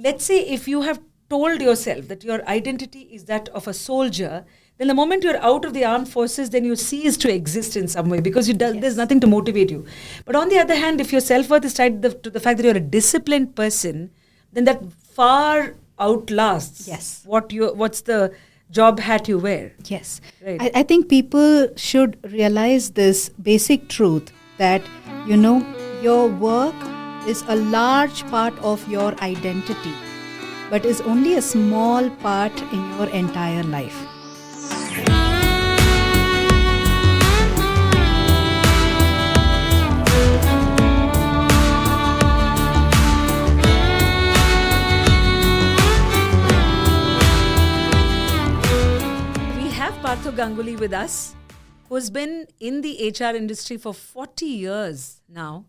let's say if you have told yourself that your identity is that of a soldier, then the moment you're out of the armed forces, then you cease to exist in some way because there's nothing to motivate you. But on the other hand, if your self-worth is tied to the fact that you're a disciplined person, then that far outlasts what's the job hat you wear. Yes. Right. I think people should realize this basic truth that, your work is a large part of your identity, but is only a small part in your entire life. Partho Ganguly with us, who's been in the HR industry for 40 years now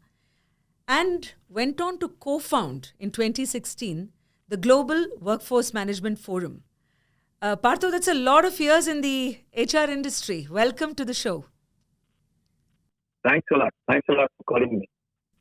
and went on to co-found in 2016 the Global Workforce Management Forum. Partho, that's a lot of years in the HR industry. Welcome to the show. Thanks a lot. Thanks a lot for calling me.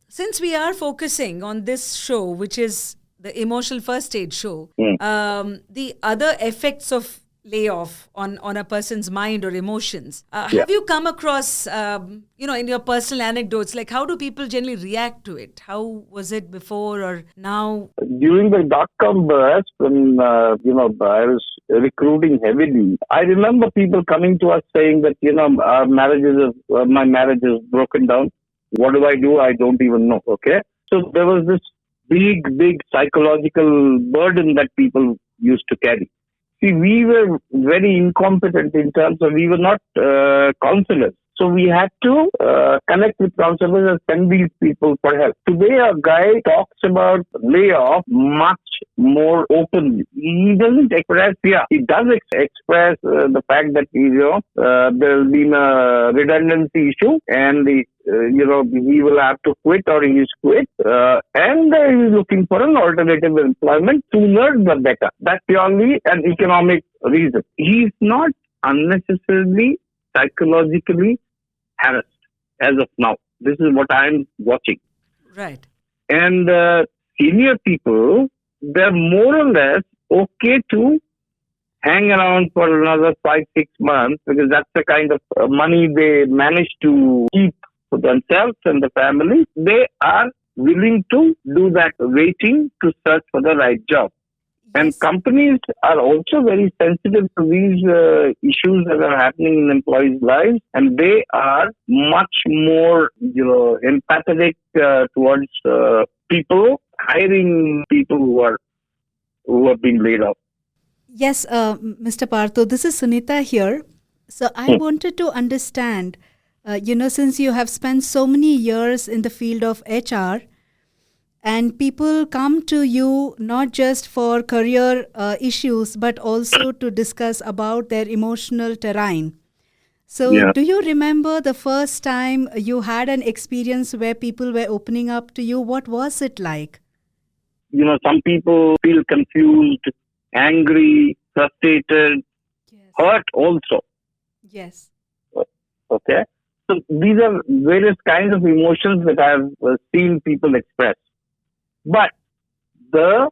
Since we are focusing on this show, which is the emotional first aid show, the other effects of layoff on a person's mind or emotions. Have you come across, in your personal anecdotes, like how do people generally react to it? How was it before or now? During the dot-com burst, when, I was recruiting heavily, I remember people coming to us saying that, my marriage is broken down. What do? I don't even know. Okay. So there was this big psychological burden that people used to carry. See, we were very incompetent in terms of we were not counselors. So we had to connect with counselors and send these people for help. Today, a guy talks about layoff much more openly. He doesn't express, he does express the fact that, there's been a redundancy issue and he will have to quit or he's quit and he's looking for an alternative employment sooner the better. That's purely an economic reason. He's not unnecessarily psychologically harassed as of now. This is what I'm watching. Right. And senior people, they're more or less okay to hang around for another 5-6 months because that's the kind of money they manage to keep for themselves and the family. They are willing to do that waiting to search for the right job. Yes. And companies are also very sensitive to these issues that are happening in employees' lives, and they are much more, empathetic towards people, hiring people who are being laid off. Yes, Mr. Partho, this is Sunita here. So I wanted to understand, since you have spent so many years in the field of HR, and people come to you not just for career issues, but also to discuss about their emotional terrain. So do you remember the first time you had an experience where people were opening up to you? What was it like? Some people feel confused, angry, frustrated, hurt also. Yes. Okay. So these are various kinds of emotions that I have seen people express. But the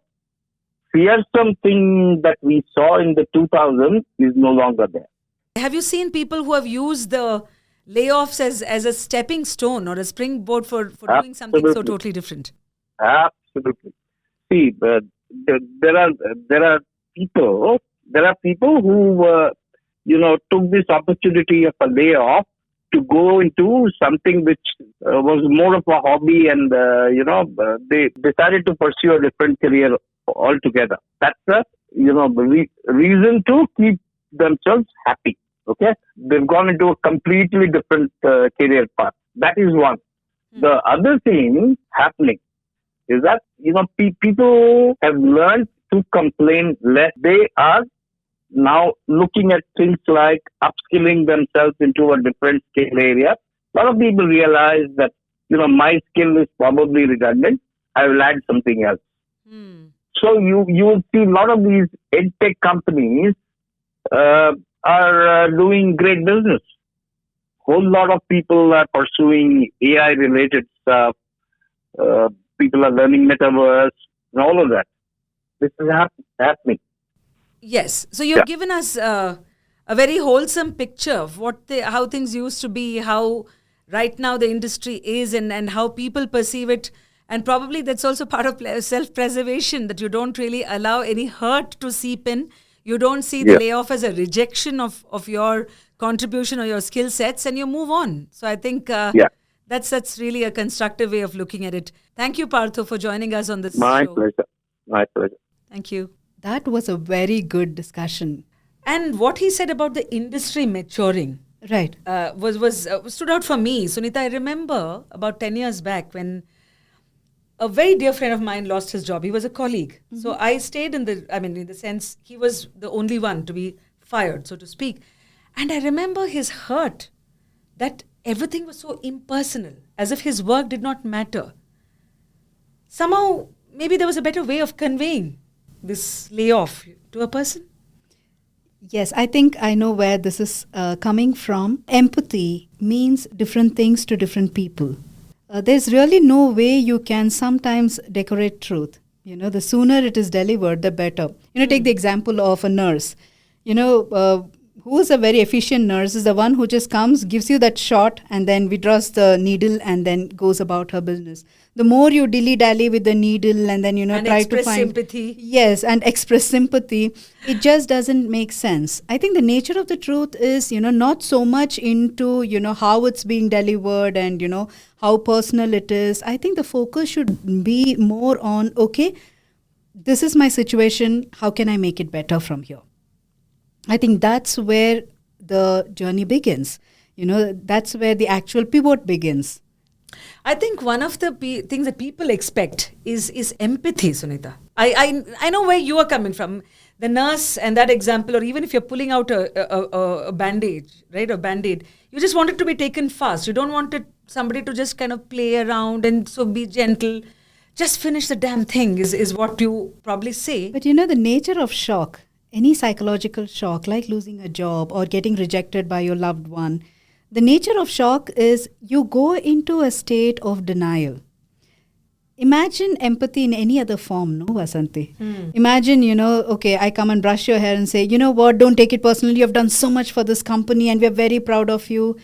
fearsome thing that we saw in the 2000s is no longer there. Have you seen people who have used the layoffs as a stepping stone or a springboard for doing something so totally different? Absolutely. See, there are people who took this opportunity of a layoff to go into something which was more of a hobby, and they decided to pursue a different career altogether. That's the reason to keep themselves happy. Okay, they've gone into a completely different career path. That is one. The other thing happening is that people have learned to complain less. They are now looking at things like upskilling themselves into a different skill area. A lot of people realize that, my skill is probably redundant. I will add something else. So you will see a lot of these edtech companies are doing great business. Whole lot of people are pursuing AI related stuff. People are learning metaverse and all of that. this is happening. Yes. So you've given us a very wholesome picture of how things used to be, how right now the industry is, and how people perceive it. And probably that's also part of self-preservation, that you don't really allow any hurt to seep in. You don't see the Yeah. layoff as a rejection of your contribution or your skill sets, and you move on. So I think Yeah. that's really a constructive way of looking at it. Thank you, Partho, for joining us on this My show. pleasure. My pleasure. Thank you. That was a very good discussion. And what he said about the industry maturing Right. was stood out for me. Sunita, I remember about 10 years back when a very dear friend of mine lost his job. He was a colleague. So I stayed in the sense he was the only one to be fired, so to speak. And I remember his hurt that everything was so impersonal, as if his work did not matter. Somehow, maybe there was a better way of conveying this layoff to a person. Yes, I think I know where this is coming from. Empathy means different things to different people. There's really no way you can sometimes decorate truth. The sooner it is delivered, the better. Take the example of a nurse. Who is a very efficient nurse is the one who just comes, gives you that shot, and then withdraws the needle and then goes about her business. The more you dilly-dally with the needle and then, And try to express find... sympathy. Yes, and express sympathy. It just doesn't make sense. I think the nature of the truth is, not so much into, how it's being delivered and, how personal it is. I think the focus should be more on, okay, this is my situation. How can I make it better from here? I think that's where the journey begins. That's where the actual pivot begins. I think one of the things that people expect is empathy, Sunita. I know where you are coming from. The nurse and that example, or even if you're pulling out a bandage, right, a band-aid, you just want it to be taken fast. You don't want somebody to just kind of play around and so be gentle. Just finish the damn thing is what you probably say. But the nature of shock, any psychological shock like losing a job or getting rejected by your loved one, the nature of shock is you go into a state of denial. Imagine empathy in any other form, no, Vasanti? Imagine, okay, I come and brush your hair and say, you know what, don't take it personally. You've done so much for this company and we're very proud of you.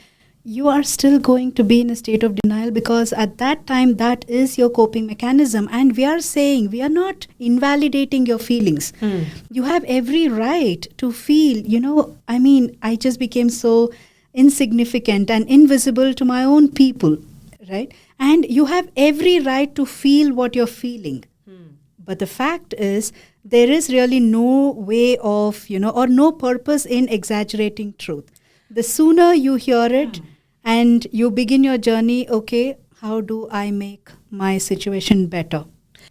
You are still going to be in a state of denial because at that time, that is your coping mechanism. And we are saying, we are not invalidating your feelings. You have every right to feel, I just became so insignificant and invisible to my own people, right? And you have every right to feel what you're feeling. But the fact is, there is really no way of, or no purpose in exaggerating truth. The sooner you hear it and you begin your journey, okay, how do I make my situation better?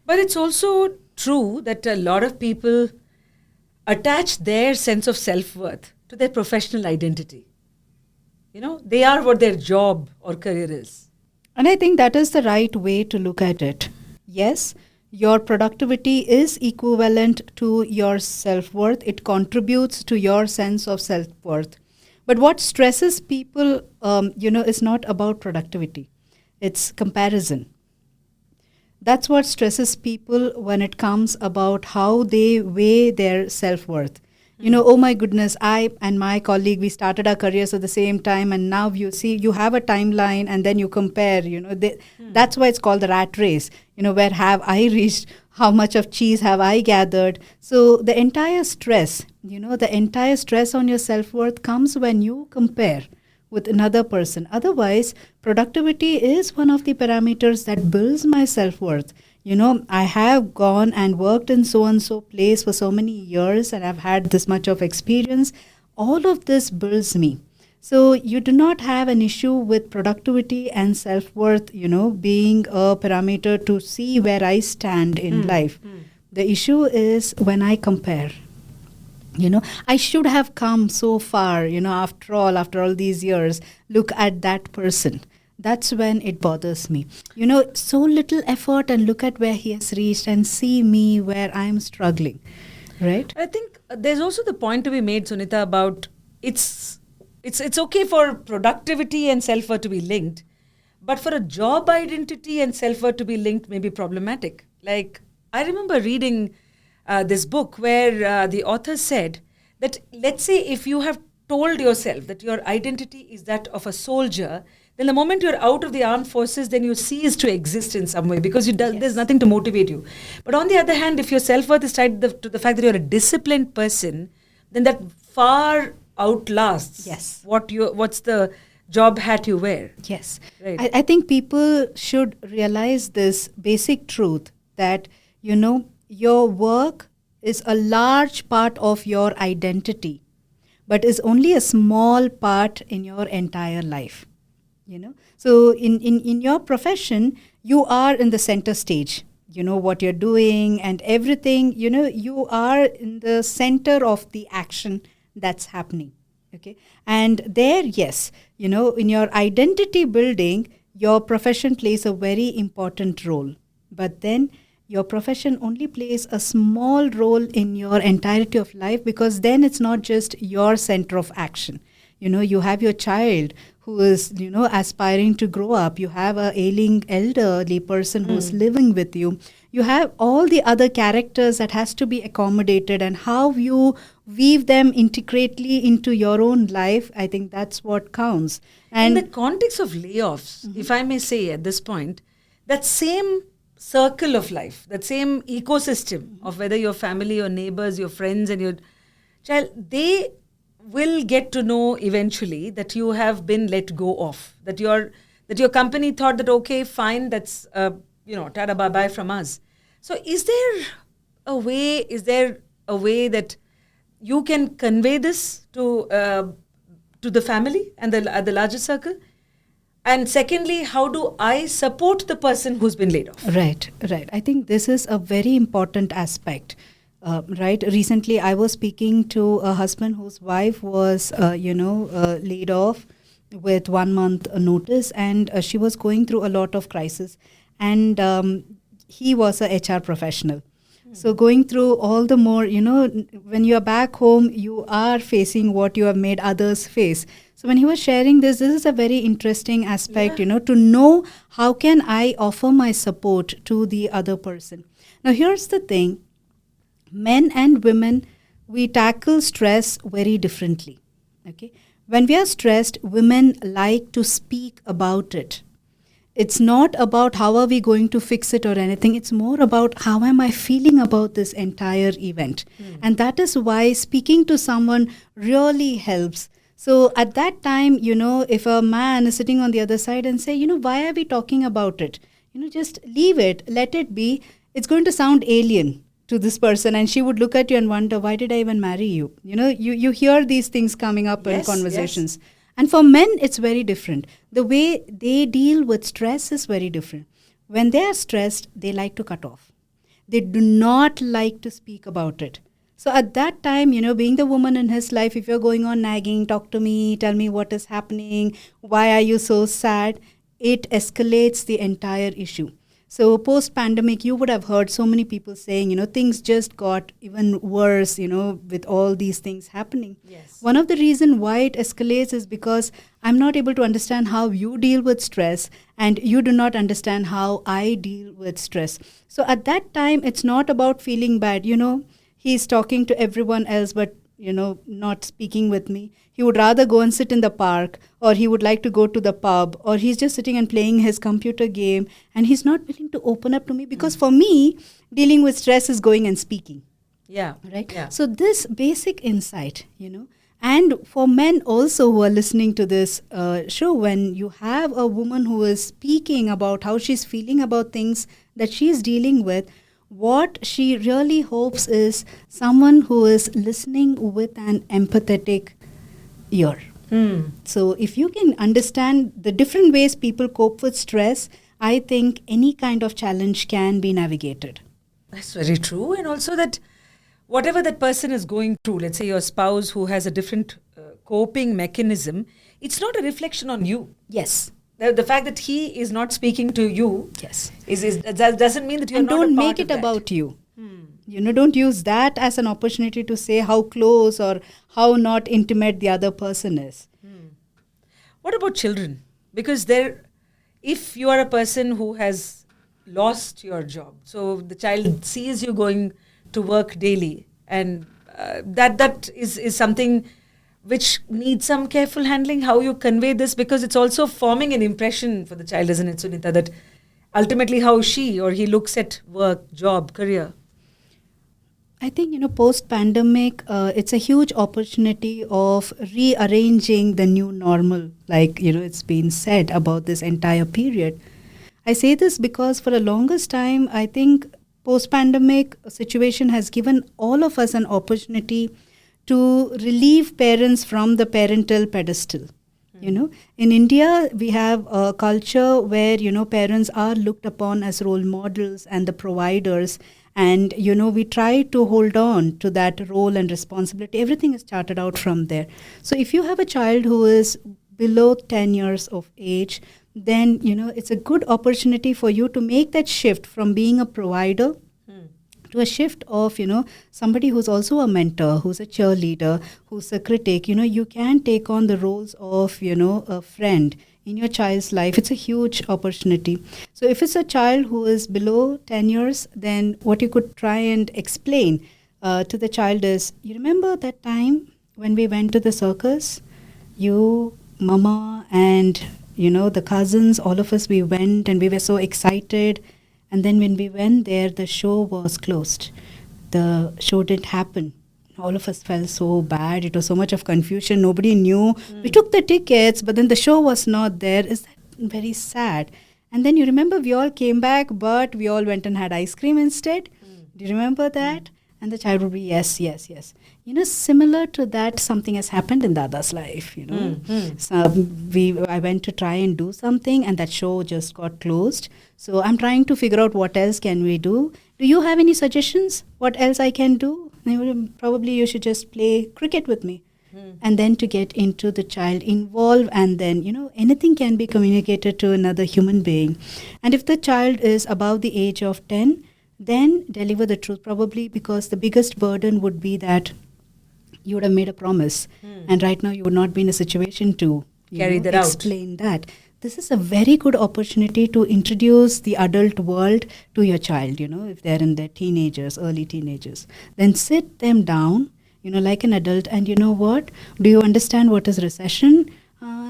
But it's also true that a lot of people attach their sense of self-worth to their professional identity. They are what their job or career is. And I think that is the right way to look at it. Yes, your productivity is equivalent to your self-worth. It contributes to your sense of self-worth. But what stresses people, is not about productivity. It's comparison. That's what stresses people when it comes about how they weigh their self-worth. Oh my goodness, I and my colleague, we started our careers at the same time, and now you see, you have a timeline and then you compare, that's why it's called the rat race, where have I reached, how much of cheese have I gathered? So the entire stress, on your self-worth comes when you compare with another person. Otherwise, productivity is one of the parameters that builds my self-worth. I have gone and worked in so-and-so place for so many years and I've had this much of experience. All of this builds me. So you do not have an issue with productivity and self-worth, being a parameter to see where I stand in life. The issue is when I compare. I should have come so far, after all these years, look at that person. That's when it bothers me. So little effort and look at where he has reached and see me where I'm struggling, right? I think there's also the point to be made, Sunita, about it's okay for productivity and self-worth to be linked, but for a job identity and self-worth to be linked may be problematic. Like, I remember reading this book where the author said that, let's say if you have told yourself that your identity is that of a soldier, then the moment you're out of the armed forces, then you cease to exist in some way because there's nothing to motivate you. But on the other hand, if your self-worth is tied to the fact that you're a disciplined person, then that far outlasts what's the job hat you wear. Yes. Right. I think people should realize this basic truth that, your work is a large part of your identity, but is only a small part in your entire life. So in your profession, you are in the center stage. You know what you're doing and everything, you are in the center of the action that's happening. Okay. And there, yes, in your identity building, your profession plays a very important role. But then your profession only plays a small role in your entirety of life, because then it's not just your center of action. You have your child who is, aspiring to grow up. You have a ailing elderly person who's living with you. You have all the other characters that has to be accommodated, and how you weave them intricately into your own life. I think that's what counts. And in the context of layoffs, if I may say at this point, that same circle of life, that same ecosystem of whether your family, your neighbors, your friends and your child, they will get to know eventually that you have been let go of, that your company thought that, okay, fine, that's tada bye bye from us. So is there a way that you can convey this to the family and the larger circle? And secondly, how do I support the person who's been laid off? Right. I think this is a very important aspect. Right. Recently, I was speaking to a husband whose wife was, laid off with 1 month notice, and she was going through a lot of crisis. And he was a HR professional. So going through all the more, when you are back home, you are facing what you have made others face. So when he was sharing this is a very interesting aspect, to know how can I offer my support to the other person. Now, here's the thing. Men and women, we tackle stress very differently. Okay. When we are stressed, women like to speak about it. It's not about how are we going to fix it or anything. It's more about how am I feeling about this entire event. And that is why speaking to someone really helps. So at that time, if a man is sitting on the other side and say, why are we talking about it? Just leave it, let it be. It's going to sound alien to this person, and she would look at you and wonder, why did I even marry you? You hear these things coming up in conversations. Yes. And for men, it's very different. The way they deal with stress is very different. When they are stressed, they like to cut off. They do not like to speak about it. So at that time, being the woman in his life, if you're going on nagging, talk to me, tell me what is happening, why are you so sad, it escalates the entire issue. So post-pandemic, you would have heard so many people saying, things just got even worse, with all these things happening. Yes. One of the reasons why it escalates is because I'm not able to understand how you deal with stress, and you do not understand how I deal with stress. So at that time, it's not about feeling bad. He's talking to everyone else, but not speaking with me. He would rather go and sit in the park, or he would like to go to the pub, or he's just sitting and playing his computer game, and he's not willing to open up to me, because for me, dealing with stress is going and speaking. Yeah. Right? Yeah. So this basic insight, and for men also who are listening to this show, when you have a woman who is speaking about how she's feeling about things that she's dealing with, what she really hopes is someone who is listening with an empathetic ear. So if you can understand the different ways people cope with stress, I think any kind of challenge can be navigated. That's very true. And also that whatever that person is going through, let's say your spouse who has a different coping mechanism, it's not a reflection on you. Yes. The fact that he is not speaking to you, yes, that doesn't mean that you're not a part don't make of it that. about you. Don't use that as an opportunity to say how close or how not intimate the other person is. What about children? Because if you are a person who has lost your job, so the child sees you going to work daily, and that is something which needs some careful handling, how you convey this, because it's also forming an impression for the child, isn't it, Sunita, that ultimately how she or he looks at work, job, career. I think, post-pandemic, it's a huge opportunity of rearranging the new normal, like, it's been said about this entire period. I say this because for the longest time, I think post-pandemic situation has given all of us an opportunity to relieve parents from the parental pedestal. In India, we have a culture where, parents are looked upon as role models and the providers. And, we try to hold on to that role and responsibility. Everything is started out from there. So if you have a child who is below 10 years of age, then, it's a good opportunity for you to make that shift from being a provider to a shift of, somebody who's also a mentor, who's a cheerleader, who's a critic. You can take on the roles of, a friend in your child's life. It's a huge opportunity. So if it's a child who is below 10 years, then what you could try and explain to the child is, you remember that time when we went to the circus? You, mama, and, the cousins, all of us, we went and we were so excited. And then when we went there, the show was closed. The show didn't happen. All of us felt so bad. It was so much of confusion. Nobody knew. We took the tickets, but then the show was not there. Is that very sad? And then you remember we all came back, but we all went and had ice cream instead. Do you remember that? And the child would be, yes, yes, yes. Similar to that, something has happened in Dada's life, So I went to try and do something, and that show just got closed. So I'm trying to figure out what else can we do. Do you have any suggestions? What else I can do? Probably you should just play cricket with me. And then to get into the child involved, and then, anything can be communicated to another human being. And if the child is above the age of 10, then deliver the truth, probably because the biggest burden would be that you would have made a promise. And right now you would not be in a situation to carry that explain that. This is a very good opportunity to introduce the adult world to your child, if they're in their teenagers, early teenagers. Then sit them down, like an adult, and you know what? Do you understand what is recession?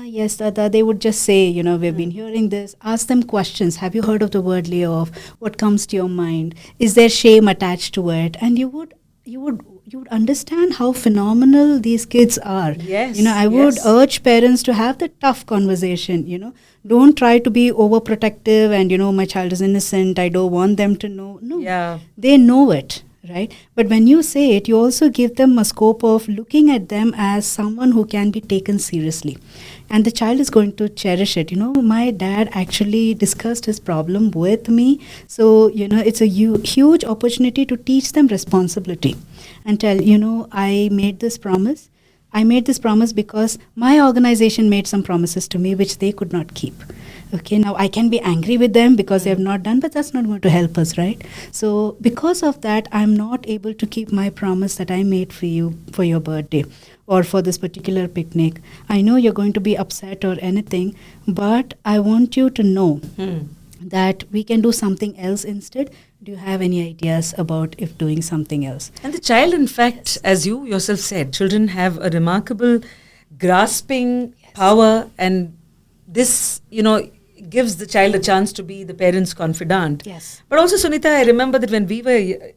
Yes, Dada. They would just say, we've been hearing this. Ask them questions. Have you heard of the word layoff? What comes to your mind? Is there shame attached to it? And you would understand how phenomenal these kids are. Yes. I would urge parents to have the tough conversation. Don't try to be overprotective and, my child is innocent. I don't want them to know. No, they know it. Right? But when you say it, you also give them a scope of looking at them as someone who can be taken seriously. And the child is going to cherish it. My dad actually discussed his problem with me. So, it's a huge opportunity to teach them responsibility and tell, I made this promise. I made this promise because my organization made some promises to me which they could not keep. Okay, now I can be angry with them because they have not done, but that's not going to help us, right? So because of that, I'm not able to keep my promise that I made for you for your birthday or for this particular picnic. I know you're going to be upset or anything, but I want you to know that we can do something else instead. Do you have any ideas about if doing something else? And the child, in fact, as you yourself said, children have a remarkable grasping power, and this, gives the child a chance to be the parent's confidant. Yes. But also, Sunita, I remember that when we were,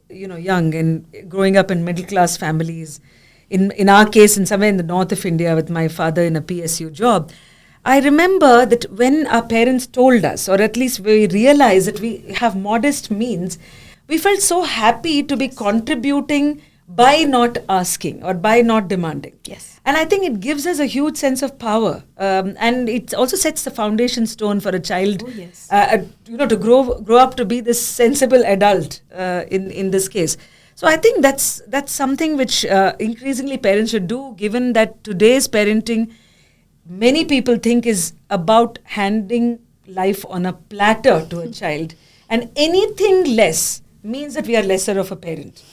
young and growing up in middle-class families, in our case, in somewhere in the north of India with my father in a PSU job, I remember that when our parents told us, or at least we realized that we have modest means, we felt so happy to be contributing by not asking or by not demanding. Yes. And I think it gives us a huge sense of power. And it also sets the foundation stone for a child to grow up to be this sensible adult in this case. So I think that's something which increasingly parents should do, given that today's parenting, many people think is about handing life on a platter to a child. And anything less means that we are lesser of a parent.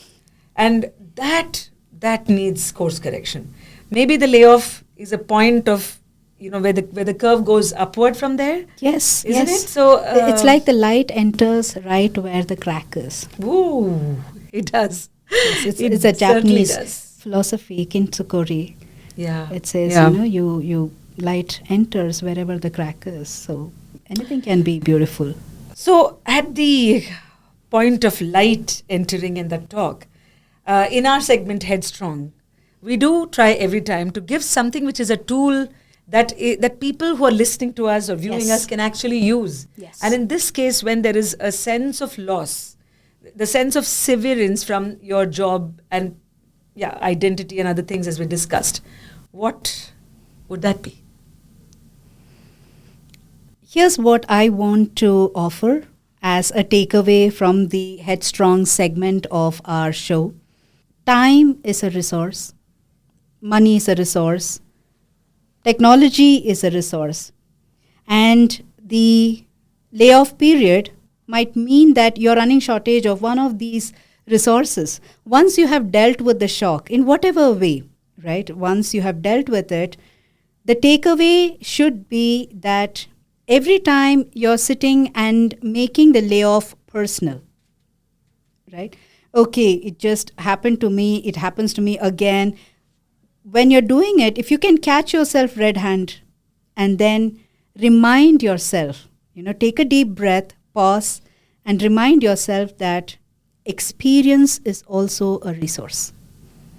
And that needs course correction. Maybe the layoff is a point of, where the curve goes upward from there. Yes. Isn't it? So it's like the light enters right where the crack is. Ooh, it does. Yes, It it's a certainly Japanese does. philosophy, kintsukori. Yeah. It says, Yeah. you light enters wherever the crack is. So anything can be beautiful. So, at the point of light entering in the talk, in our segment Headstrong, we do try every time to give something which is a tool that people who are listening to us or viewing Yes. us can actually use. Yes. And in this case, when there is a sense of loss, the sense of severance from your job and identity and other things as we discussed, what would that be? Here's what I want to offer as a takeaway from the Headstrong segment of our show. Time is a resource. Money is a resource. Technology is a resource. And the layoff period might mean that you're running shortage of one of these resources. Once you have dealt with the shock in whatever way, right? Once you have dealt with it, the takeaway should be that every time you're sitting and making the layoff personal, right? Okay, it just happened to me, it happens to me again. When you're doing it, if you can catch yourself red hand and then remind yourself, take a deep breath, pause, and remind yourself that experience is also a resource.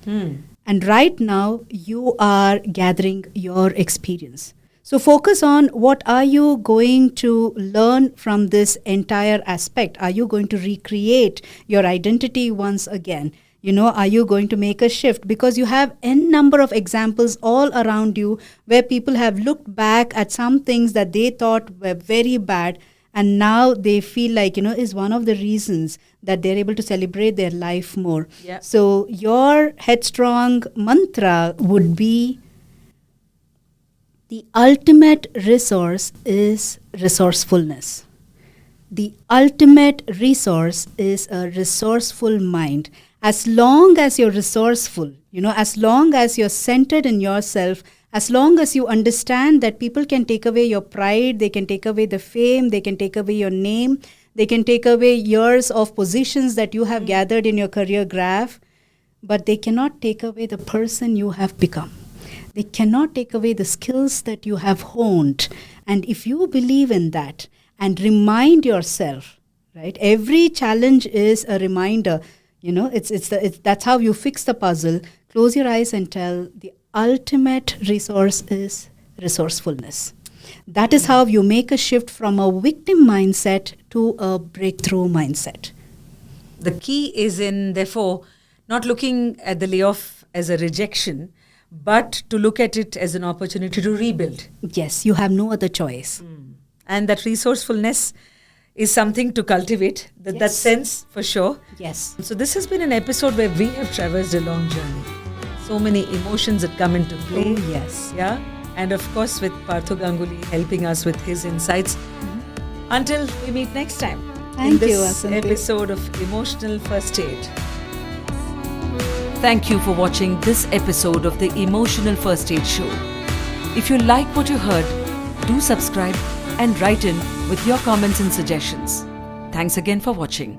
And right now, you are gathering your experience. So focus on what are you going to learn from this entire aspect. Are you going to recreate your identity once again? Are you going to make a shift? Because you have n number of examples all around you where people have looked back at some things that they thought were very bad, and now they feel like, is one of the reasons that they're able to celebrate their life more. Yeah. So your Headstrong mantra would be, the ultimate resource is resourcefulness. The ultimate resource is a resourceful mind. As long as you're resourceful, as long as you're centered in yourself, as long as you understand that people can take away your pride, they can take away the fame, they can take away your name, they can take away years of positions that you have gathered in your career graph, but they cannot take away the person you have become. They cannot take away the skills that you have honed. And if you believe in that and remind yourself, right, every challenge is a reminder. That's how you fix the puzzle. Close your eyes and tell, the ultimate resource is resourcefulness. That is how you make a shift from a victim mindset to a breakthrough mindset. The key is in, therefore, not looking at the layoff as a rejection, but to look at it as an opportunity to rebuild. Yes, you have no other choice. And that resourcefulness is something to cultivate, that Yes. sense for sure. Yes. So this has been an episode where we have traversed a long journey. So many emotions that come into play. Oh, yes. Yeah. And of course with Partho Ganguly helping us with his insights. Until we meet next time. Thank in this you, Vasanthi. episode of Emotional First Aid. Thank you for watching this episode of the Emotional First Aid Show. If you like what you heard, do subscribe and write in with your comments and suggestions. Thanks again for watching.